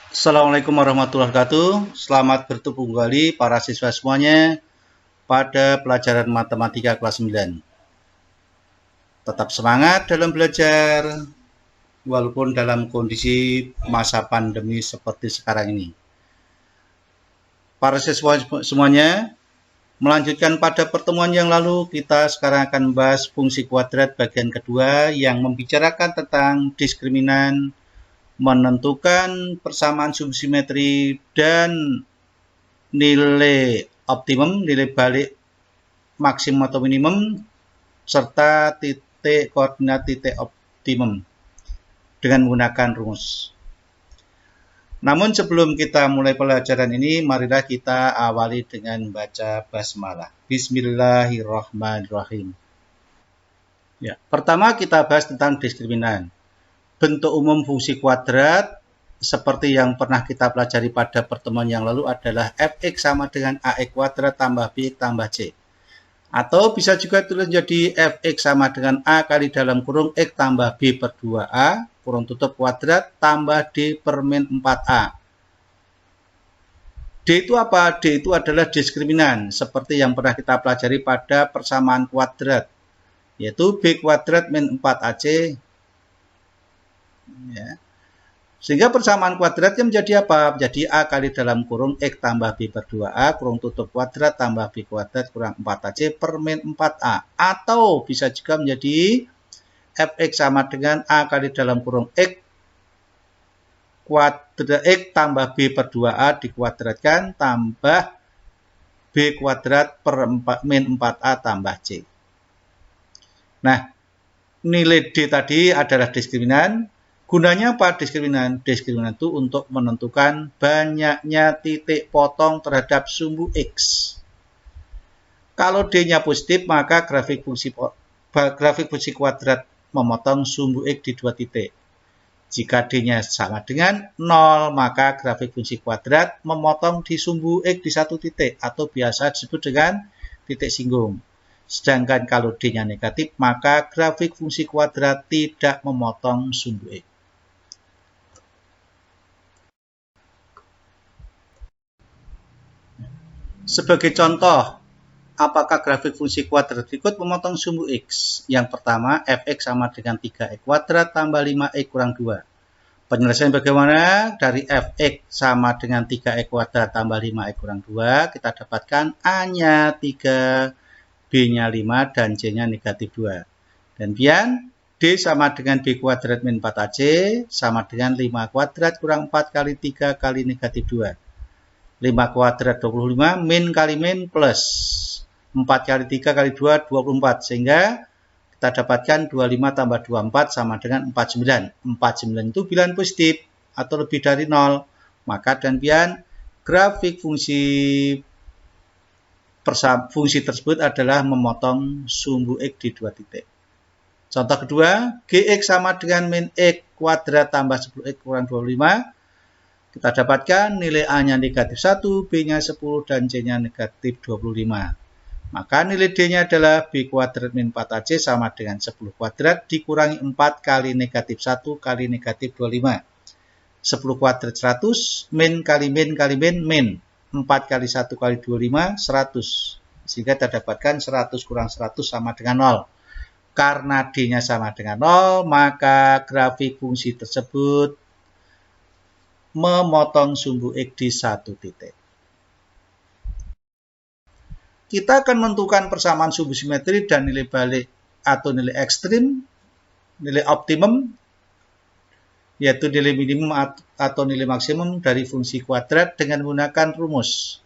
Assalamualaikum warahmatullahi wabarakatuh. Selamat bertemu kembali para siswa semuanya pada pelajaran matematika kelas 9. Tetap semangat dalam belajar walaupun dalam kondisi masa pandemi seperti sekarang ini. Para siswa semuanya, melanjutkan pada pertemuan yang lalu, kita sekarang akan membahas fungsi kuadrat bagian kedua yang membicarakan tentang diskriminan, menentukan persamaan subsimetri, dan nilai optimum, nilai balik maksimum atau minimum, serta titik koordinat titik optimum dengan menggunakan rumus. Namun sebelum kita mulai pelajaran ini, marilah kita awali dengan baca basmalah. Bismillahirrahmanirrahim. Ya, pertama kita bahas tentang diskriminan. Bentuk umum fungsi kuadrat seperti yang pernah kita pelajari pada pertemuan yang lalu adalah fx sama dengan ax kuadrat tambah bx tambah c. Atau bisa juga tulis jadi fx sama dengan a kali dalam kurung x tambah b per 2a kurung tutup kuadrat tambah d per min 4a. D itu apa? D itu adalah diskriminan seperti yang pernah kita pelajari pada persamaan kuadrat, yaitu b kuadrat min 4ac. Ya. Sehingga persamaan kuadratnya menjadi apa? Menjadi a kali dalam kurung x tambah b per 2a kurung tutup kuadrat tambah b kuadrat kurang 4ac per min 4a. Atau bisa juga menjadi fx sama dengan a kali dalam kurung x kuadrat x tambah b per 2a dikuadratkan tambah b kuadrat per min 4a tambah c. Nah, nilai d tadi adalah diskriminan. Gunanya apa diskriminan? Diskriminan itu untuk menentukan banyaknya titik potong terhadap sumbu X. Kalau D-nya positif, maka grafik fungsi kuadrat memotong sumbu X di dua titik. Jika D-nya sama dengan 0, maka grafik fungsi kuadrat memotong di sumbu X di satu titik atau biasa disebut dengan titik singgung. Sedangkan kalau D-nya negatif, maka grafik fungsi kuadrat tidak memotong sumbu X. Sebagai contoh, apakah grafik fungsi kuadrat berikut memotong sumbu X? Yang pertama, fx sama dengan 3x kuadrat tambah 5x kurang 2. Penyelesaian bagaimana? Dari fx sama dengan 3x kuadrat tambah 5x kurang 2, kita dapatkan A-nya 3, B-nya 5, dan C-nya negatif 2. Dan kemudian D sama dengan B kuadrat min 4AC sama dengan 5 kuadrat kurang 4 kali 3 kali negatif 2. 5 kuadrat 25, min kali min plus 4 kali 3 kali 2, 24. Sehingga kita dapatkan 25 tambah 24 sama dengan 49. 49 itu bilangan positif atau lebih dari 0. Maka dan grafik fungsi tersebut adalah memotong sumbu X di dua titik. Contoh kedua, Gx sama dengan min X kuadrat tambah 10X kurang 25. Kita dapatkan nilai A-nya negatif 1, B-nya 10, dan C-nya negatif 25. Maka nilai D-nya adalah B kuadrat min 4AC sama dengan 10 kuadrat dikurangi 4 kali negatif 1 kali negatif 25. 10 kuadrat 100, min kali min kali min, min. 4 kali 1 kali 25, 100. Sehingga kita dapatkan 100 kurang 100 sama dengan 0. Karena D-nya sama dengan 0, maka grafik fungsi tersebut memotong sumbu X di satu titik. Kita akan menentukan persamaan sumbu simetri dan nilai balik atau nilai ekstrim, nilai optimum, yaitu nilai minimum atau nilai maksimum dari fungsi kuadrat dengan menggunakan rumus.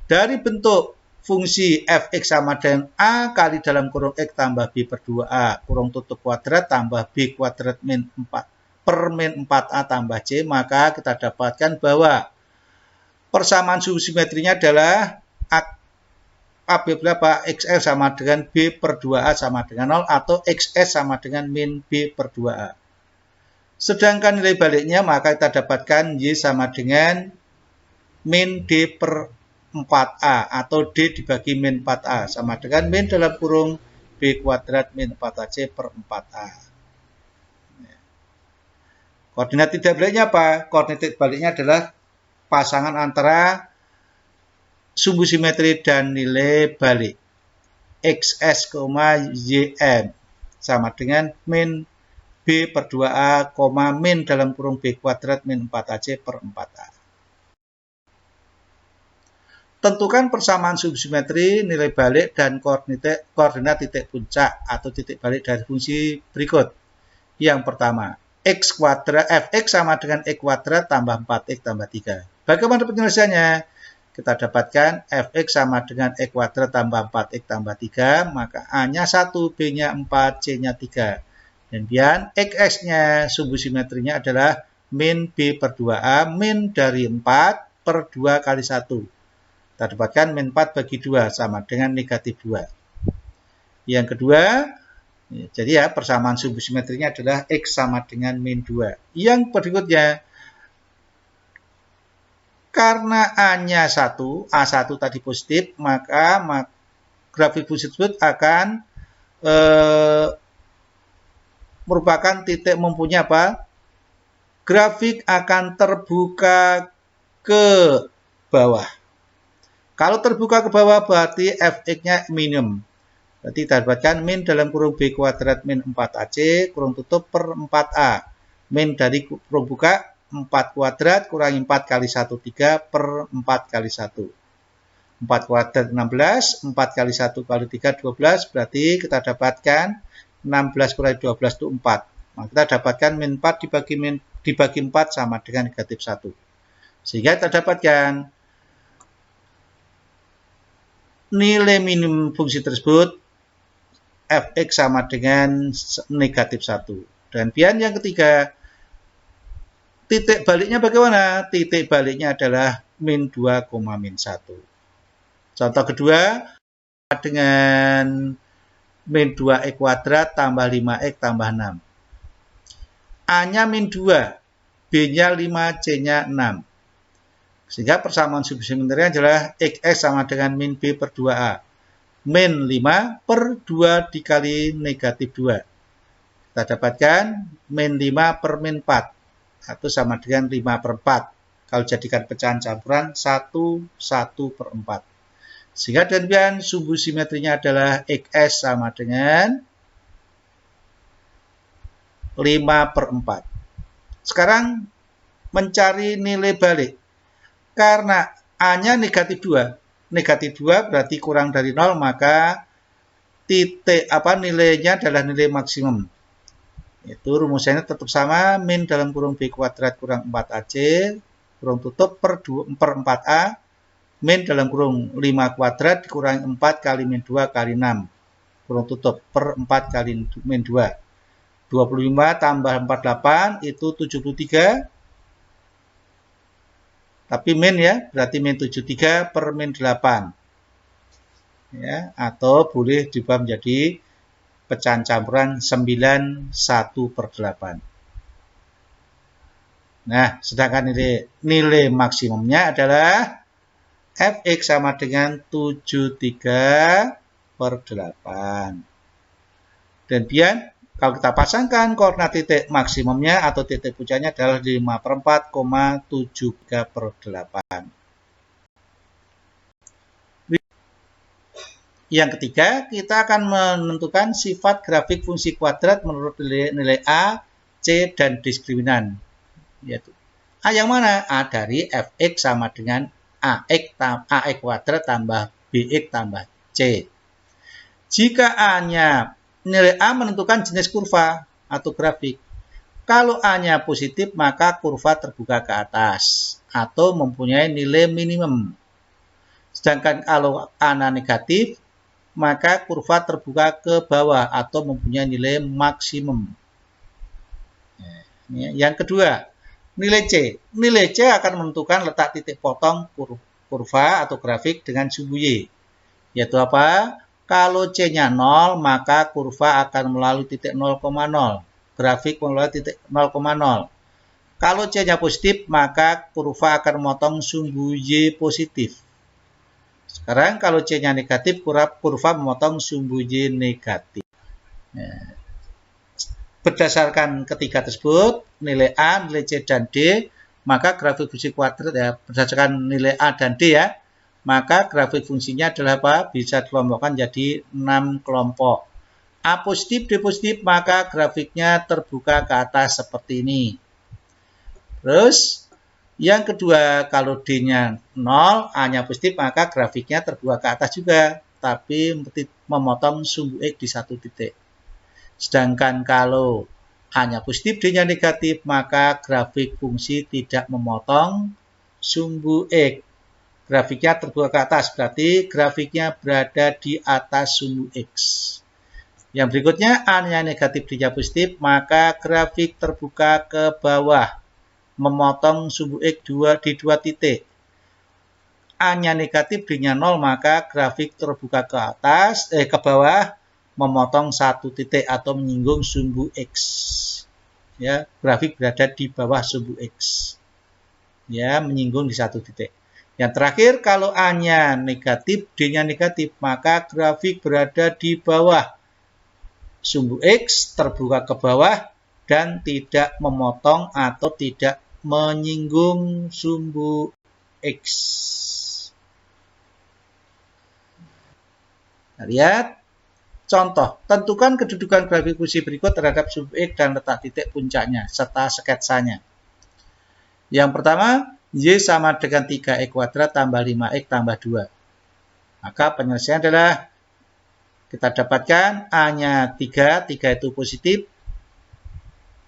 Dari bentuk fungsi fx sama dengan a kali dalam kurung x tambah b per 2a kurung tutup kuadrat tambah b kuadrat min 4 per min 4a tambah c, maka kita dapatkan bahwa persamaan sumbu simetrinya adalah apabila xl sama dengan b per 2a sama dengan 0 atau xs sama dengan min b per 2a. Sedangkan nilai baliknya maka kita dapatkan y sama dengan min d per 4a atau d dibagi min 4a sama dengan min dalam kurung b kuadrat min 4ac per 4a. Koordinat titik baliknya apa? Koordinat titik baliknya adalah pasangan antara sumbu simetri dan nilai balik. XS, YM sama dengan min B per 2A, min dalam kurung B kuadrat min 4AC per 4A. Tentukan persamaan subsimetri, nilai balik, dan koordinat titik puncak atau titik balik dari fungsi berikut. Yang pertama, fx sama dengan x kuadrat tambah 4x tambah 3. Bagaimana penyelesaiannya? Kita dapatkan fx sama dengan x kuadrat tambah 4x tambah 3, maka A-nya 1, B-nya 4, C-nya 3. Dan kemudian xx-nya sumbu simetrinya adalah min B per 2A, min dari 4 per 2 kali 1. Kita dapatkan min 4 bagi 2 sama dengan negatif 2. Yang kedua, jadi ya persamaan sumbu simetrinya adalah X sama dengan min 2. Yang berikutnya, karena A-nya 1, A1 tadi positif, maka grafik fungsi tersebut akan merupakan titik mempunyai apa? Grafik akan terbuka ke bawah. Kalau terbuka ke bawah berarti fx-nya minimum. Berarti kita dapatkan min dalam kurung B kuadrat min 4AC kurung tutup per 4A. Min dari kurung buka 4 kuadrat kurangi 4 kali 1, 3 per 4 kali 1. 4 kuadrat 16, 4 kali 1 kali 3, 12. Berarti kita dapatkan 16 kurangi 12 itu 4. Maka kita dapatkan min 4 dibagi 4 sama dengan negatif 1. Sehingga kita dapatkan nilai minimum fungsi tersebut fx sama dengan negatif 1. Dan kemudian yang ketiga, titik baliknya bagaimana? Titik baliknya adalah min 2, min 1. Contoh kedua, dengan min 2x kuadrat tambah 5x tambah 6. A-nya min 2, B-nya 5, C-nya 6. Sehingga persamaan subsimetri adalah xx sama dengan min B per 2A. Min 5 per 2 dikali negatif 2. Kita dapatkan min 5 per min 4. Atau sama dengan 5 per 4. Kalau jadikan pecahan campuran 1 per 4. Sehingga dan sumbu simetrinya adalah xs sama dengan 5 per 4. Sekarang mencari nilai balik. Karena A-nya negatif 2. Negatif 2 berarti kurang dari 0, maka nilainya adalah nilai maksimum. Itu rumusnya tetap sama, min dalam kurung B kuadrat kurang 4AC, kurung tutup per 4A, min dalam kurung 5 kuadrat dikurangi 4 kali min 2 kali 6, kurung tutup per 4 kali min 2. 25 tambah 48 itu 73. Tapi min ya, berarti min 73 per min 8. Ya, atau boleh diubah menjadi pecahan campuran 9 1 per 8. Nah, sedangkan nilai maksimumnya adalah fx sama dengan 73 per 8. Dan kemudian kalau kita pasangkan koordinat titik maksimumnya atau titik puncaknya adalah 5 per 4, 73 per 8. Yang ketiga, kita akan menentukan sifat grafik fungsi kuadrat menurut nilai A, C, dan diskriminan. Yaitu A yang mana? A dari fx sama dengan AX kuadrat tambah BX tambah C. Jika A-nya nilai A menentukan jenis kurva atau grafik. Kalau A-nya positif, maka kurva terbuka ke atas atau mempunyai nilai minimum. Sedangkan kalau A-nya negatif, maka kurva terbuka ke bawah atau mempunyai nilai maksimum. Yang kedua, nilai C. Nilai C akan menentukan letak titik potong kurva atau grafik dengan sumbu Y. Yaitu apa? Kalau C-nya 0, maka kurva akan melalui titik 0,0. Grafik melalui titik 0,0. Kalau C-nya positif, maka kurva akan memotong sumbu Y positif. Sekarang kalau C-nya negatif, kurva memotong sumbu Y negatif. berdasarkan ketiga tersebut, nilai A, nilai C, dan D, maka grafik fungsi kuadrat ya berdasarkan nilai A dan D ya, maka grafik fungsinya adalah apa? Bisa dikelompokkan jadi 6 kelompok. A positif, D positif, maka grafiknya terbuka ke atas seperti ini. Terus yang kedua, kalau D-nya 0, A-nya positif, maka grafiknya terbuka ke atas juga, tapi memotong sumbu X di satu titik. Sedangkan kalau A-nya positif, D-nya negatif, maka grafik fungsi tidak memotong sumbu X. Grafiknya terbuka ke atas, berarti grafiknya berada di atas sumbu X. Yang berikutnya, A-nya negatif, D-nya positif, maka grafik terbuka ke bawah, memotong sumbu X di dua titik. A-nya negatif, D-nya 0, maka grafik terbuka ke atas, ke bawah, memotong satu titik atau menyinggung sumbu X. Ya, grafik berada di bawah sumbu X. Ya, menyinggung di satu titik. Yang terakhir, kalau A-nya negatif, D-nya negatif, maka grafik berada di bawah sumbu X, terbuka ke bawah, dan tidak memotong atau tidak menyinggung sumbu X. Nah, lihat contoh, tentukan kedudukan grafik fungsi berikut terhadap sumbu X dan letak titik puncaknya serta sketsanya. Yang pertama, Y sama dengan 3X kuadrat tambah 5X tambah 2. Maka penyelesaian adalah kita dapatkan A-nya 3 itu positif,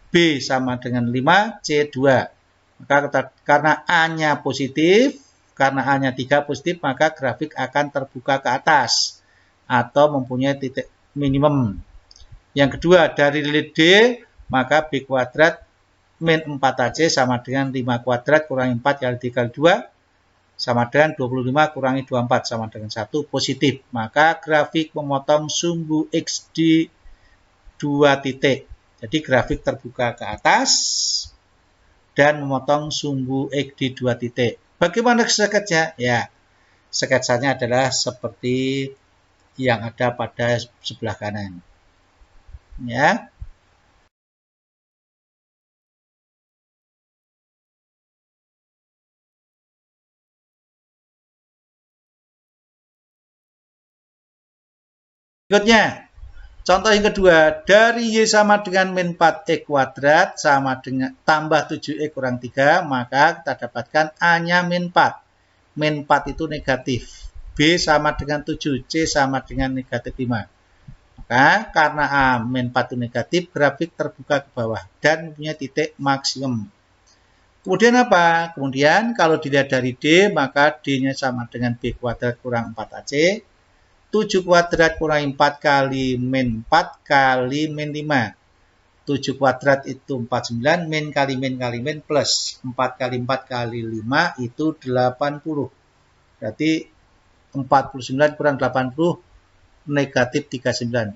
B sama dengan 5, C 2. Maka karena A-nya positif, karena A-nya 3 positif, maka grafik akan terbuka ke atas atau mempunyai titik minimum. Yang kedua, dari nilai D, maka B kuadrat min 4AC sama dengan 5 kuadrat kurangi 4 kali 3 kali 2 sama dengan 25 kurangi 24 sama dengan 1 positif. Maka grafik memotong sumbu X di dua titik. Jadi grafik terbuka ke atas dan memotong sumbu X di dua titik. Bagaimana sketsanya? Ya, sketsanya adalah seperti yang ada pada sebelah kanan. Ya. Berikutnya, contoh yang kedua, dari Y sama dengan min 4X kuadrat sama dengan tambah 7X kurang 3, maka kita dapatkan A-nya min 4. Min 4 itu negatif. B sama dengan 7, C sama dengan negatif 5. Maka karena A min 4 itu negatif, grafik terbuka ke bawah dan punya titik maksimum. Kemudian apa? Kemudian kalau dilihat dari D, maka D-nya sama dengan B kuadrat kurang 4AC. 7 kuadrat kurangi 4 kali min 4 kali min 5. 7 kuadrat itu 49, min kali min plus 4 kali 4 kali 5 itu 80. Berarti 49 kurang 80 negatif 39.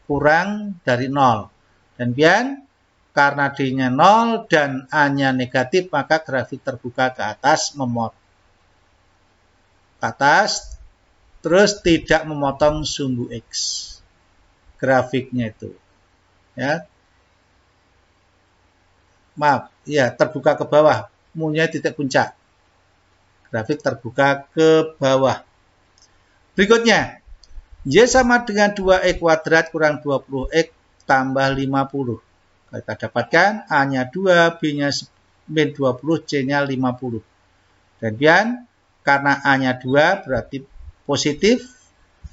Kurang dari 0. Dan kemudian karena D-nya 0 dan A-nya negatif, maka grafik terbuka ke atas terus tidak memotong sumbu X. Grafiknya itu. Ya. Maaf, ya terbuka ke bawah, mempunyai titik puncak. Grafik terbuka ke bawah. Berikutnya, Y sama dengan 2X kuadrat kurang 20X tambah 50. Kita dapatkan A-nya 2, B-nya min 20, C-nya 50. Dan karena A-nya 2 berarti positif,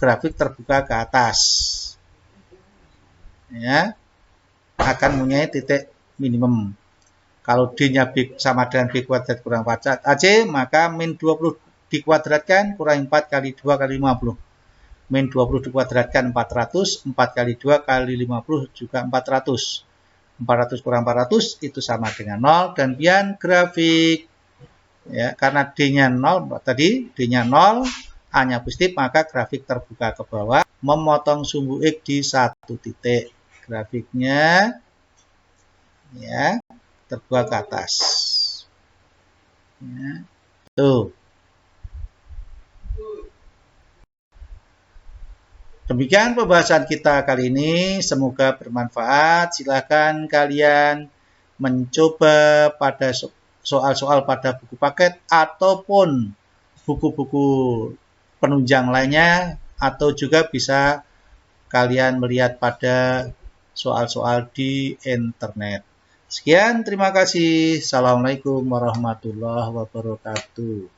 grafik terbuka ke atas. Ya, akan mempunyai titik minimum. Kalau D-nya B sama dengan B kuadrat kurang 4 AC, maka min 20 dikuadratkan kurang 4 kali 2 kali 50. Min 20 dikuadratkan 400, 4 kali 2 kali 50 juga 400. 400 kurang 400 itu sama dengan 0. Dan kemudian grafik, ya, karena D-nya 0, tadi D-nya 0, A-nya positif, maka grafik terbuka ke bawah, memotong sumbu X di satu titik. Grafiknya, ya, terbuka ke atas. Ya. Tuh. Demikian pembahasan kita kali ini, semoga bermanfaat. Silakan kalian mencoba pada soal-soal pada buku paket ataupun buku-buku penunjang lainnya, atau juga bisa kalian melihat pada soal-soal di internet. Sekian, terima kasih. Assalamualaikum warahmatullahi wabarakatuh.